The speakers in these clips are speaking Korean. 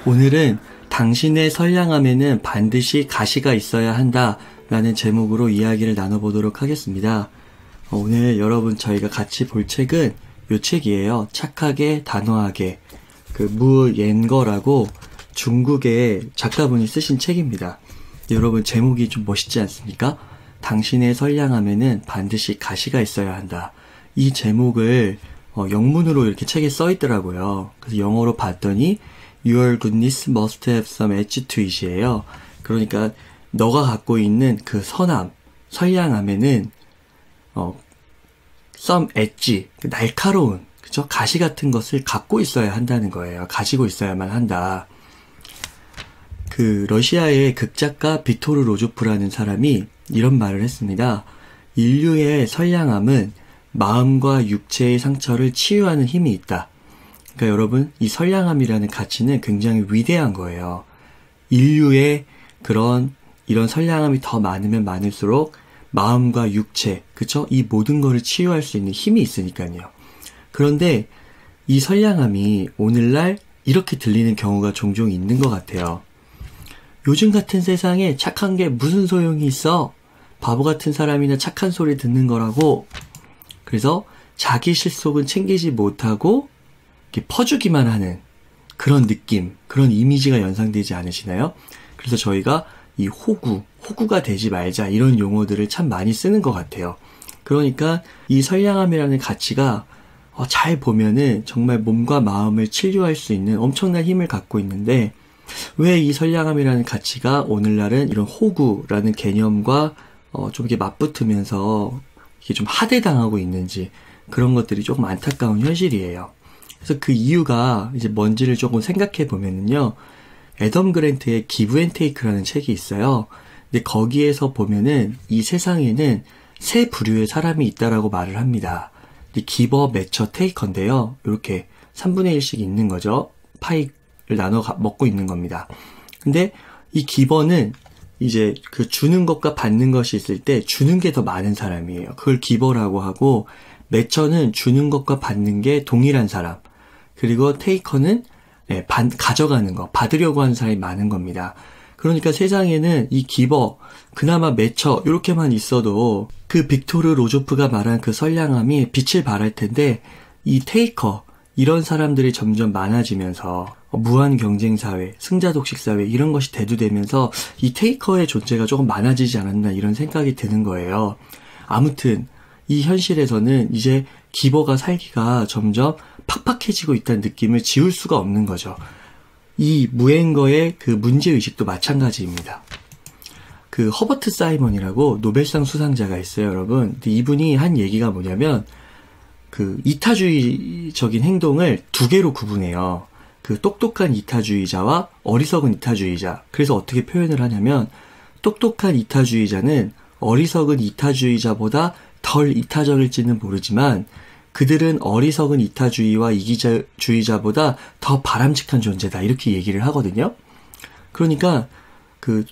오늘은 당신의 선량함에는 반드시 가시가 있어야 한다 라는 제목으로 이야기를 나눠보도록 하겠습니다. 오늘 여러분 저희가 같이 볼 책은 요 책이에요. 착하게 단호하게, 무 옌거라고 중국의 작가분이 쓰신 책입니다. 여러분 제목이 좀 멋있지 않습니까? 당신의 선량함에는 반드시 가시가 있어야 한다. 이 제목을 영문으로 이렇게 책에 써 있더라고요. 그래서 영어로 봤더니 Your goodness must have some edge to it이에요. 그러니까 너가 갖고 있는 그 선함, 선량함에는 some edge, 날카로운, 그죠? 가시 같은 것을 갖고 있어야 한다는 거예요. 가지고 있어야만 한다. 러시아의 극작가 비토르 로조프라는 사람이 이런 말을 했습니다. 인류의 선량함은 마음과 육체의 상처를 치유하는 힘이 있다. 그러니까 여러분, 이 선량함이라는 가치는 굉장히 위대한 거예요. 인류의 이런 선량함이 더 많으면 많을수록 마음과 육체, 그쵸? 이 모든 거를 치유할 수 있는 힘이 있으니까요. 그런데 이 선량함이 오늘날 이렇게 들리는 경우가 종종 있는 것 같아요. 요즘 같은 세상에 착한 게 무슨 소용이 있어? 바보 같은 사람이나 착한 소리 듣는 거라고. 그래서 자기 실속은 챙기지 못하고 이렇게 퍼주기만 하는 그런 느낌, 그런 이미지가 연상되지 않으시나요? 그래서 저희가 이 호구가 되지 말자 이런 용어들을 참 많이 쓰는 것 같아요. 그러니까 이 선량함이라는 가치가 잘 보면은 정말 몸과 마음을 치료할 수 있는 엄청난 힘을 갖고 있는데 왜 이 선량함이라는 가치가 오늘날은 이런 호구라는 개념과 좀 이렇게 맞붙으면서 이게 좀 하대당하고 있는지 그런 것들이 조금 안타까운 현실이에요. 그래서 그 이유가 이제 뭔지를 조금 생각해 보면은요. 애덤 그랜트의 기브 앤 테이크라는 책이 있어요. 근데 거기에서 보면은 이 세상에는 세 부류의 사람이 있다라고 말을 합니다. 기버, 매처, 테이커인데요. 이렇게 3분의 1씩 있는 거죠. 파이를 나눠 먹고 있는 겁니다. 근데 이 기버는 이제 주는 것과 받는 것이 있을 때 주는 게 더 많은 사람이에요. 그걸 기버라고 하고, 매처는 주는 것과 받는 게 동일한 사람. 그리고 테이커는 가져가는 거, 받으려고 하는 사람이 많은 겁니다. 그러니까 세상에는 이 기버, 그나마 매처 이렇게만 있어도 그 빅토르 로조프가 말한 그 선량함이 빛을 발할 텐데 이 테이커, 이런 사람들이 점점 많아지면서 무한 경쟁 사회, 승자 독식 사회 이런 것이 대두되면서 이 테이커의 존재가 조금 많아지지 않았나 이런 생각이 드는 거예요. 아무튼 이 현실에서는 이제 기버가 살기가 점점 팍팍해지고 있다는 느낌을 지울 수가 없는 거죠. 이 무앵거의 그 문제의식도 마찬가지입니다. 허버트 사이먼이라고 노벨상 수상자가 있어요, 여러분. 근데 이분이 한 얘기가 뭐냐면, 이타주의적인 행동을 두 개로 구분해요. 똑똑한 이타주의자와 어리석은 이타주의자. 그래서 어떻게 표현을 하냐면, 똑똑한 이타주의자는 어리석은 이타주의자보다 덜 이타적일지는 모르지만, 그들은 어리석은 이타주의와 이기주의자보다 더 바람직한 존재다. 이렇게 얘기를 하거든요. 그러니까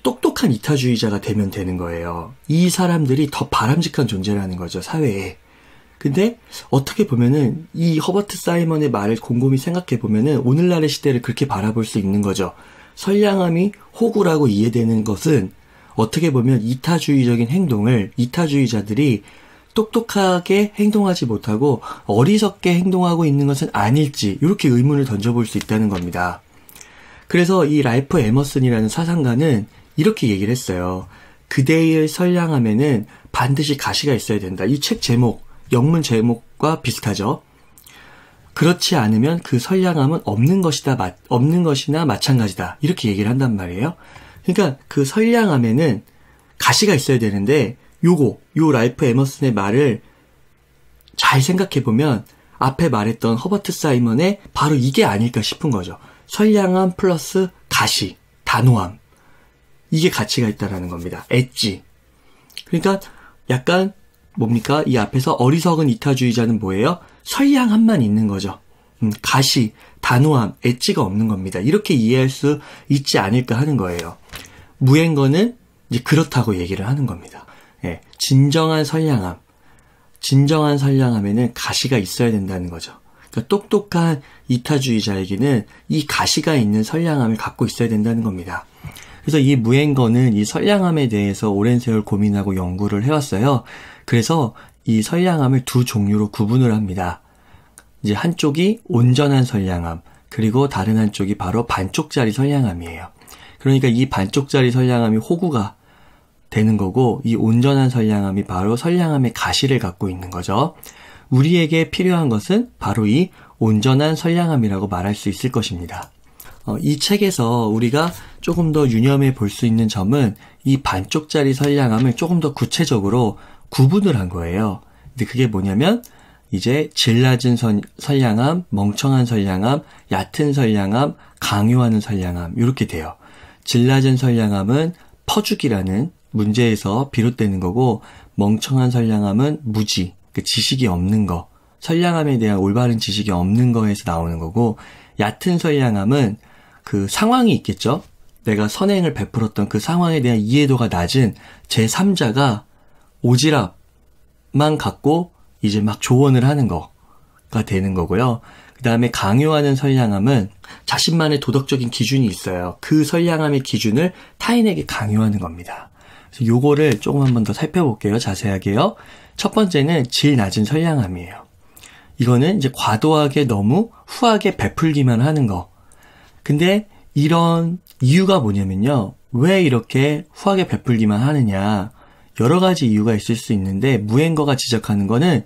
똑똑한 이타주의자가 되면 되는 거예요. 이 사람들이 더 바람직한 존재라는 거죠, 사회에. 근데 어떻게 보면은 이 허버트 사이먼의 말을 곰곰이 생각해 보면은 오늘날의 시대를 그렇게 바라볼 수 있는 거죠. 선량함이 호구라고 이해되는 것은 어떻게 보면 이타주의적인 행동을 이타주의자들이 똑똑하게 행동하지 못하고 어리석게 행동하고 있는 것은 아닐지 이렇게 의문을 던져볼 수 있다는 겁니다. 그래서 이 랄프 에머슨이라는 사상가는 이렇게 얘기를 했어요. 그대의 선량함에는 반드시 가시가 있어야 된다. 이 책 제목, 영문 제목과 비슷하죠. 그렇지 않으면 그 선량함은 없는 것이나 마찬가지다. 이렇게 얘기를 한단 말이에요. 그러니까 그 선량함에는 가시가 있어야 되는데 요 랄프 에머슨의 말을 잘 생각해보면 앞에 말했던 허버트 사이먼의 바로 이게 아닐까 싶은 거죠. 선량함 플러스 가시, 단호함. 이게 가치가 있다라는 겁니다. 엣지. 그러니까 약간 뭡니까? 이 앞에서 어리석은 이타주의자는 뭐예요? 선량함만 있는 거죠. 가시, 단호함, 엣지가 없는 겁니다. 이렇게 이해할 수 있지 않을까 하는 거예요. 무앵거는 이제 그렇다고 얘기를 하는 겁니다. 진정한 선량함에는 가시가 있어야 된다는 거죠. 그러니까 똑똑한 이타주의자에게는 이 가시가 있는 선량함을 갖고 있어야 된다는 겁니다. 그래서 이 무행거는 이 선량함에 대해서 오랜 세월 고민하고 연구를 해왔어요. 그래서 이 선량함을 두 종류로 구분을 합니다. 이제 한쪽이 온전한 선량함, 그리고 다른 한쪽이 바로 반쪽짜리 선량함이에요. 그러니까 이 반쪽짜리 선량함이 호구가 되는 거고, 이 온전한 선량함이 바로 선량함의 가시를 갖고 있는 거죠. 우리에게 필요한 것은 바로 이 온전한 선량함이라고 말할 수 있을 것입니다. 이 책에서 우리가 조금 더 유념해 볼 수 있는 점은 이 반쪽짜리 선량함을 조금 더 구체적으로 구분을 한 거예요. 근데 그게 뭐냐면 이제 질 낮은 선량함, 멍청한 선량함, 얕은 선량함, 강요하는 선량함 이렇게 돼요. 질 낮은 선량함은 퍼주기라는 문제에서 비롯되는 거고, 멍청한 선량함은 무지, 그 지식이 없는 거, 선량함에 대한 올바른 지식이 없는 거에서 나오는 거고, 얕은 선량함은 그 상황이 있겠죠? 내가 선행을 베풀었던 그 상황에 대한 이해도가 낮은 제3자가 오지랖만 갖고 이제 막 조언을 하는 거가 되는 거고요. 그 다음에 강요하는 선량함은 자신만의 도덕적인 기준이 있어요. 그 선량함의 기준을 타인에게 강요하는 겁니다. 그래서 요거를 조금 한번 더 살펴볼게요. 자세하게요. 첫 번째는 질 낮은 선량함이에요. 이거는 이제 과도하게 너무 후하게 베풀기만 하는 거. 근데 이런 이유가 뭐냐면요. 왜 이렇게 후하게 베풀기만 하느냐. 여러 가지 이유가 있을 수 있는데, 무행거가 지적하는 거는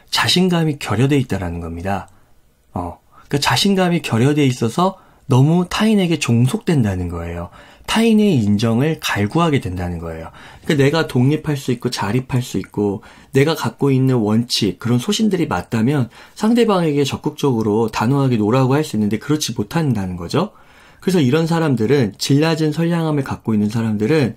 자신감이 결여돼 있다라는 겁니다. 그러니까 자신감이 결여돼 있어서 너무 타인에게 종속된다는 거예요. 타인의 인정을 갈구하게 된다는 거예요. 그러니까 내가 독립할 수 있고 자립할 수 있고 내가 갖고 있는 원칙, 그런 소신들이 맞다면 상대방에게 적극적으로 단호하게 노라고 할 수 있는데 그렇지 못한다는 거죠. 그래서 이런 사람들은, 질 낮은 선량함을 갖고 있는 사람들은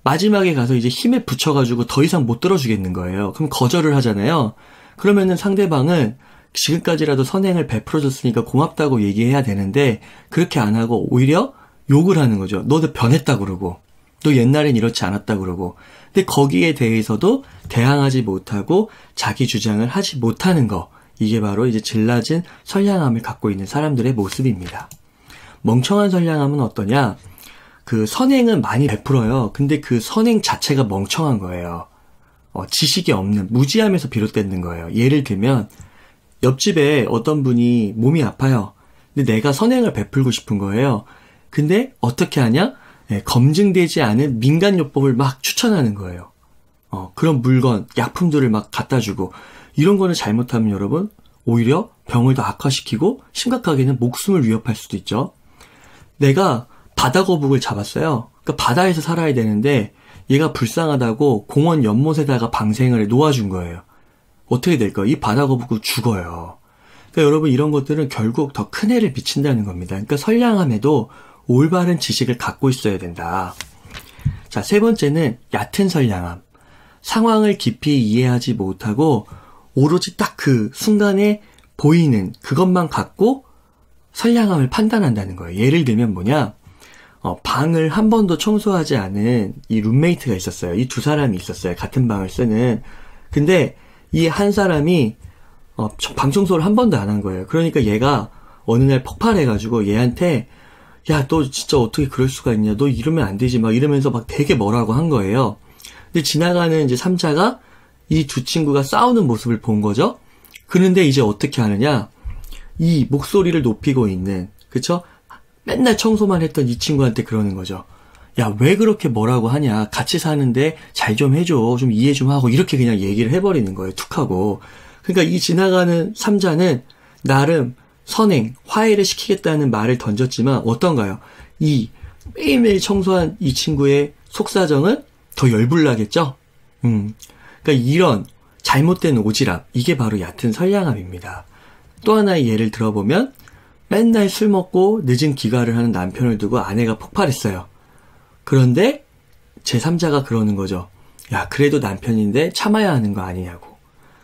마지막에 가서 이제 힘에 붙여가지고 더 이상 못 들어주겠는 거예요. 그럼 거절을 하잖아요. 그러면은 상대방은 지금까지라도 선행을 베풀어줬으니까 고맙다고 얘기해야 되는데 그렇게 안 하고 오히려 욕을 하는 거죠. 너도 변했다 그러고, 너 옛날엔 이렇지 않았다 그러고. 근데 거기에 대해서도 대항하지 못하고 자기 주장을 하지 못하는 거, 이게 바로 이제 질 낮은 선량함을 갖고 있는 사람들의 모습입니다. 멍청한 선량함은 어떠냐? 그 선행은 많이 베풀어요. 근데 그 선행 자체가 멍청한 거예요. 지식이 없는, 무지함에서 비롯되는 거예요. 예를 들면 옆집에 어떤 분이 몸이 아파요. 근데 내가 선행을 베풀고 싶은 거예요. 근데 어떻게 하냐? 검증되지 않은 민간요법을 막 추천하는 거예요. 그런 물건, 약품들을 막 갖다 주고, 이런 거는 잘못하면 여러분, 오히려 병을 더 악화시키고 심각하게는 목숨을 위협할 수도 있죠. 내가 바다거북을 잡았어요. 그러니까 바다에서 살아야 되는데 얘가 불쌍하다고 공원 연못에다가 방생을 놓아준 거예요. 어떻게 될까요? 이 바다거북은 죽어요. 그러니까 여러분, 이런 것들은 결국 더 큰 해를 미친다는 겁니다. 그러니까 선량함에도 올바른 지식을 갖고 있어야 된다. 자, 세 번째는 얕은 선량함. 상황을 깊이 이해하지 못하고 오로지 딱 그 순간에 보이는 그것만 갖고 선량함을 판단한다는 거예요. 예를 들면 뭐냐? 방을 한 번도 청소하지 않은 이 룸메이트가 있었어요. 이 두 사람이 있었어요. 같은 방을 쓰는. 근데 이 한 사람이 방 청소를 한 번도 안 한 거예요. 그러니까 얘가 어느 날 폭발해가지고 얘한테, 야, 너 진짜 어떻게 그럴 수가 있냐? 너 이러면 안 되지. 막 이러면서 막 되게 뭐라고 한 거예요. 근데 지나가는 이제 3자가 이 두 친구가 싸우는 모습을 본 거죠. 그런데 이제 어떻게 하느냐? 이 목소리를 높이고 있는, 그쵸? 맨날 청소만 했던 이 친구한테 그러는 거죠. 야, 왜 그렇게 뭐라고 하냐? 같이 사는데 잘 좀 해줘. 좀 이해 좀 하고. 이렇게 그냥 얘기를 해버리는 거예요. 툭 하고. 그러니까 이 지나가는 3자는 나름 선행, 화해를 시키겠다는 말을 던졌지만 어떤가요? 이 매일매일 청소한 이 친구의 속사정은 더 열불나겠죠? 그러니까 이런 잘못된 오지랖, 이게 바로 얕은 선량함입니다. 또 하나의 예를 들어보면 맨날 술 먹고 늦은 귀가를 하는 남편을 두고 아내가 폭발했어요. 그런데 제3자가 그러는 거죠. 야, 그래도 남편인데 참아야 하는 거 아니냐고.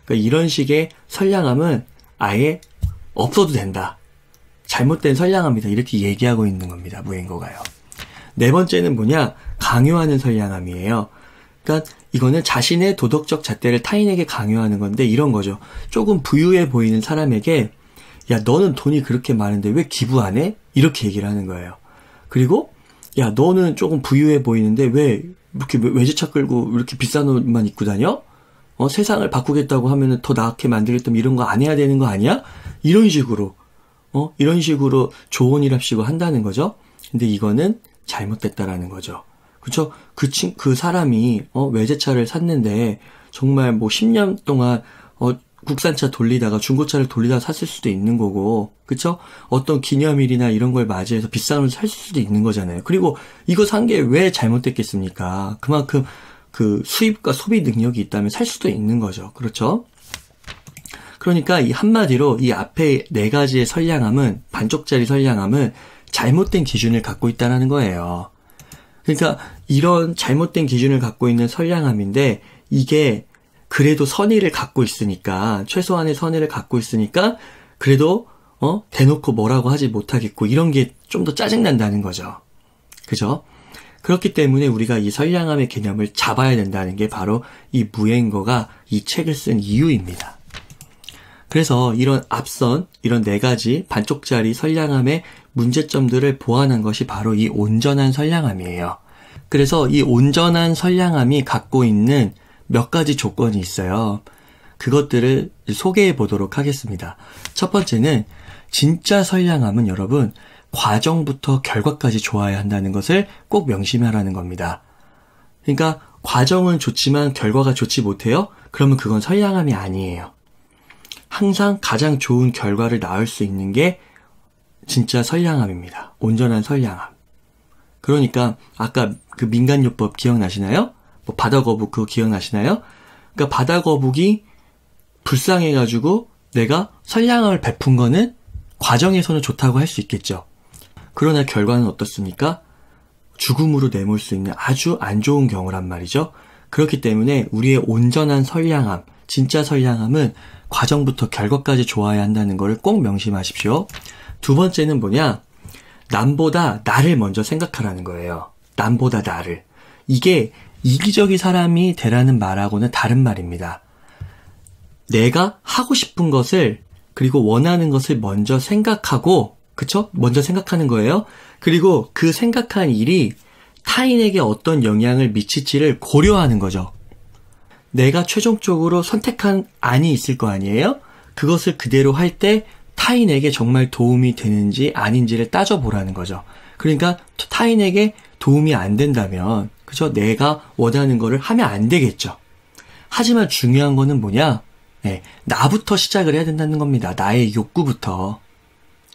그러니까 이런 식의 선량함은 아예 없어도 된다. 잘못된 선량함이다. 이렇게 얘기하고 있는 겁니다. 무행거가요. 네 번째는 뭐냐? 강요하는 선량함이에요. 그러니까 이거는 자신의 도덕적 잣대를 타인에게 강요하는 건데 이런 거죠. 조금 부유해 보이는 사람에게 야, 너는 돈이 그렇게 많은데 왜 기부 안 해? 이렇게 얘기를 하는 거예요. 그리고 야, 너는 조금 부유해 보이는데 왜 이렇게 외제차 끌고 이렇게 비싼 옷만 입고 다녀? 세상을 바꾸겠다고 하면은 더 나게 만들겠다면 이런 거 안 해야 되는 거 아니야? 이런 식으로 조언이랍시고 한다는 거죠. 근데 이거는 잘못됐다라는 거죠. 그쵸? 그 사람이, 외제차를 샀는데, 정말 뭐 10년 동안, 국산차 돌리다가 중고차를 돌리다가 샀을 수도 있는 거고, 그쵸? 어떤 기념일이나 이런 걸 맞이해서 비싼 옷을 살 수도 있는 거잖아요. 그리고 이거 산 게 왜 잘못됐겠습니까? 그만큼 그 수입과 소비 능력이 있다면 살 수도 있는 거죠. 그렇죠? 그러니까 이 한마디로 이 앞에 4가지의 선량함은, 반쪽짜리 선량함은 잘못된 기준을 갖고 있다는 거예요. 그러니까 이런 잘못된 기준을 갖고 있는 선량함인데, 이게 그래도 선의를 갖고 있으니까, 최소한의 선의를 갖고 있으니까 그래도 대놓고 뭐라고 하지 못하겠고, 이런 게 좀 더 짜증난다는 거죠. 그죠? 그렇기 때문에 우리가 이 선량함의 개념을 잡아야 된다는 게 바로 이 무행거가 이 책을 쓴 이유입니다. 그래서 이런 앞선 이런 4가지 반쪽짜리 선량함의 문제점들을 보완한 것이 바로 이 온전한 선량함이에요. 그래서 이 온전한 선량함이 갖고 있는 몇 가지 조건이 있어요. 그것들을 소개해 보도록 하겠습니다. 첫 번째는 진짜 선량함은 여러분 과정부터 결과까지 좋아야 한다는 것을 꼭 명심하라는 겁니다. 그러니까 과정은 좋지만 결과가 좋지 못해요? 그러면 그건 선량함이 아니에요. 항상 가장 좋은 결과를 낳을 수 있는 게 진짜 선량함입니다. 온전한 선량함. 그러니까 아까 그 민간요법 기억나시나요? 뭐 바다거북 그거 기억나시나요? 그러니까 바다거북이 불쌍해가지고 내가 선량함을 베푼 거는 과정에서는 좋다고 할 수 있겠죠. 그러나 결과는 어떻습니까? 죽음으로 내몰 수 있는 아주 안 좋은 경우란 말이죠. 그렇기 때문에 우리의 온전한 선량함, 진짜 선량함은 과정부터 결과까지 좋아야 한다는 것을 꼭 명심하십시오. 두 번째는 뭐냐? 남보다 나를 먼저 생각하라는 거예요. 남보다 나를. 이게 이기적인 사람이 되라는 말하고는 다른 말입니다. 내가 하고 싶은 것을 그리고 원하는 것을 먼저 생각하고, 그쵸? 먼저 생각하는 거예요. 그리고 그 생각한 일이 타인에게 어떤 영향을 미칠지를 고려하는 거죠. 내가 최종적으로 선택한 안이 있을 거 아니에요? 그것을 그대로 할 때 타인에게 정말 도움이 되는지 아닌지를 따져보라는 거죠. 그러니까 타인에게 도움이 안 된다면, 그죠? 내가 원하는 거를 하면 안 되겠죠. 하지만 중요한 거는 뭐냐? 나부터 시작을 해야 된다는 겁니다. 나의 욕구부터.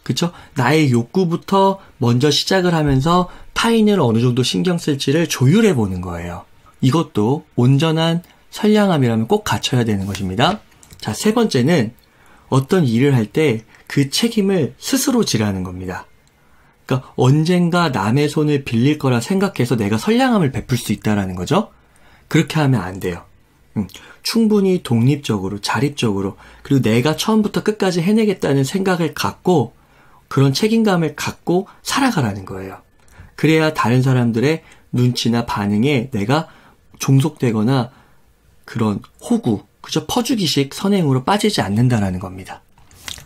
그쵸? 나의 욕구부터 먼저 시작을 하면서 타인을 어느 정도 신경 쓸지를 조율해 보는 거예요. 이것도 온전한 선량함이라면 꼭 갖춰야 되는 것입니다. 자, 세 번째는 어떤 일을 할 때 그 책임을 스스로 지라는 겁니다. 그러니까 언젠가 남의 손을 빌릴 거라 생각해서 내가 선량함을 베풀 수 있다라는 거죠. 그렇게 하면 안 돼요. 충분히 독립적으로, 자립적으로, 그리고 내가 처음부터 끝까지 해내겠다는 생각을 갖고 그런 책임감을 갖고 살아가라는 거예요. 그래야 다른 사람들의 눈치나 반응에 내가 종속되거나 그런 호구, 그저 퍼주기식 선행으로 빠지지 않는다라는 겁니다.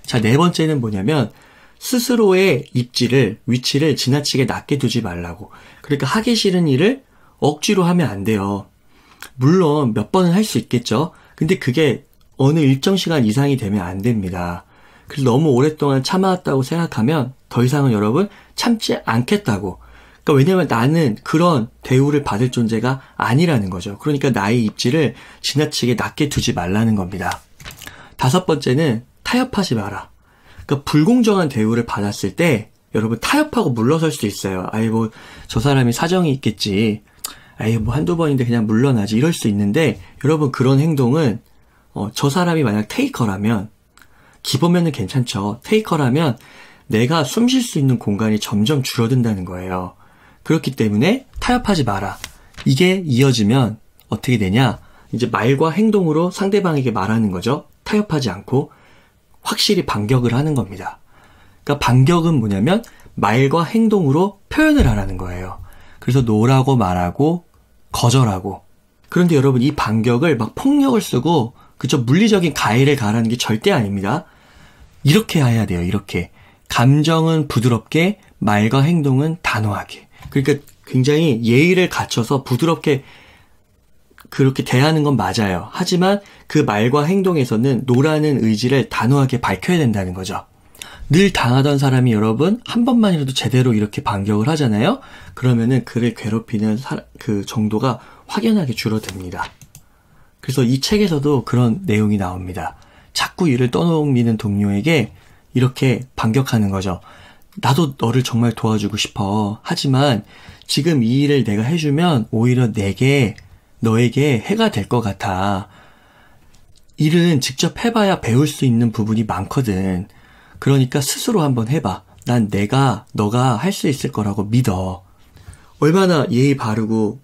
자, 네 번째는 뭐냐면 스스로의 입지를, 위치를 지나치게 낮게 두지 말라고. 그러니까 하기 싫은 일을 억지로 하면 안 돼요. 물론 몇 번은 할 수 있겠죠. 근데 그게 어느 일정 시간 이상이 되면 안 됩니다. 그래서 너무 오랫동안 참아왔다고 생각하면 더 이상은 여러분 참지 않겠다고. 그러니까 왜냐면 나는 그런 대우를 받을 존재가 아니라는 거죠. 그러니까 나의 입지를 지나치게 낮게 두지 말라는 겁니다. 다섯 번째는 타협하지 마라. 그러니까 불공정한 대우를 받았을 때 여러분 타협하고 물러설 수 있어요. 아이고 저 사람이 사정이 있겠지. 아이 뭐 한두 번인데 그냥 물러나지 이럴 수 있는데 여러분 그런 행동은 저 사람이 만약 테이커라면 기보면은 괜찮죠. 테이커라면 내가 숨 쉴 수 있는 공간이 점점 줄어든다는 거예요. 그렇기 때문에 타협하지 마라. 이게 이어지면 어떻게 되냐? 이제 말과 행동으로 상대방에게 말하는 거죠. 타협하지 않고 확실히 반격을 하는 겁니다. 그러니까 반격은 뭐냐면 말과 행동으로 표현을 하라는 거예요. 그래서 노라고 말하고 거절하고. 그런데 여러분 이 반격을 막 폭력을 쓰고 그쵸 물리적인 가해를 가하라는 게 절대 아닙니다. 이렇게 해야 돼요. 이렇게. 감정은 부드럽게, 말과 행동은 단호하게. 그러니까 굉장히 예의를 갖춰서 부드럽게 그렇게 대하는 건 맞아요. 하지만 그 말과 행동에서는 노라는 의지를 단호하게 밝혀야 된다는 거죠. 늘 당하던 사람이 여러분 한 번만이라도 제대로 이렇게 반격을 하잖아요. 그러면은 그를 괴롭히는 그 정도가 확연하게 줄어듭니다. 그래서 이 책에서도 그런 내용이 나옵니다. 자꾸 일을 떠넘기는 동료에게 이렇게 반격하는 거죠. 나도 너를 정말 도와주고 싶어. 하지만 지금 이 일을 내가 해주면 오히려 너에게 해가 될 것 같아. 일은 직접 해봐야 배울 수 있는 부분이 많거든. 그러니까 스스로 한번 해봐. 난 너가 할 수 있을 거라고 믿어. 얼마나 예의 바르고,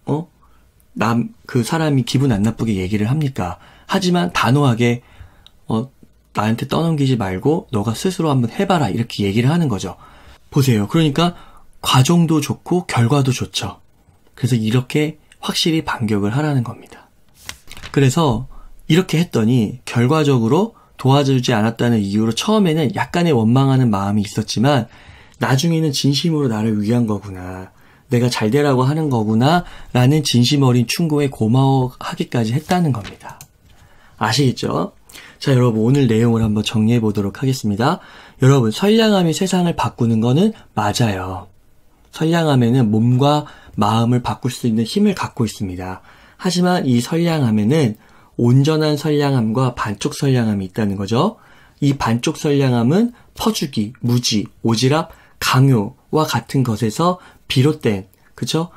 그 사람이 기분 안 나쁘게 얘기를 합니까? 하지만 단호하게, 나한테 떠넘기지 말고 너가 스스로 한번 해봐라. 이렇게 얘기를 하는 거죠. 보세요. 그러니까 과정도 좋고 결과도 좋죠. 그래서 이렇게 확실히 반격을 하라는 겁니다. 그래서 이렇게 했더니 결과적으로 도와주지 않았다는 이유로 처음에는 약간의 원망하는 마음이 있었지만 나중에는 진심으로 나를 위한 거구나. 내가 잘 되라고 하는 거구나 라는 진심 어린 충고에 고마워하기까지 했다는 겁니다. 아시겠죠? 자, 여러분 오늘 내용을 한번 정리해 보도록 하겠습니다. 여러분 선량함이 세상을 바꾸는 거는 맞아요. 선량함에는 몸과 마음을 바꿀 수 있는 힘을 갖고 있습니다. 하지만 이 선량함에는 온전한 선량함과 반쪽 선량함이 있다는 거죠. 이 반쪽 선량함은 퍼주기, 무지, 오지랖, 강요와 같은 것에서 비롯된, 그쵸?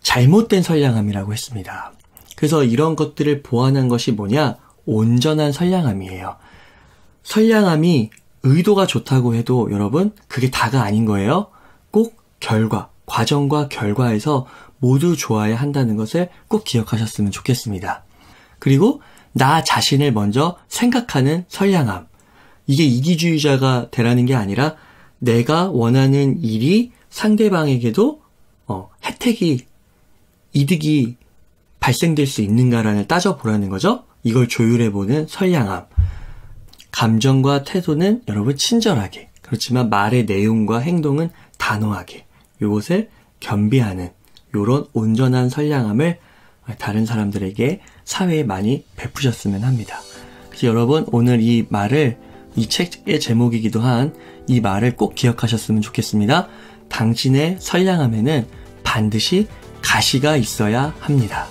잘못된 선량함이라고 했습니다. 그래서 이런 것들을 보완한 것이 뭐냐? 온전한 선량함이에요. 선량함이 의도가 좋다고 해도 여러분 그게 다가 아닌 거예요. 꼭 과정과 결과에서 모두 좋아야 한다는 것을 꼭 기억하셨으면 좋겠습니다. 그리고 나 자신을 먼저 생각하는 선량함. 이게 이기주의자가 되라는 게 아니라 내가 원하는 일이 상대방에게도 이득이 발생될 수 있는가라는 따져보라는 거죠. 이걸 조율해보는 선량함. 감정과 태도는 여러분 친절하게, 그렇지만 말의 내용과 행동은 단호하게, 요것을 겸비하는 요런 온전한 선량함을 다른 사람들에게 사회에 많이 베푸셨으면 합니다. 그래서 여러분 오늘 이 책의 제목이기도 한 이 말을 꼭 기억하셨으면 좋겠습니다. 당신의 선량함에는 반드시 가시가 있어야 합니다.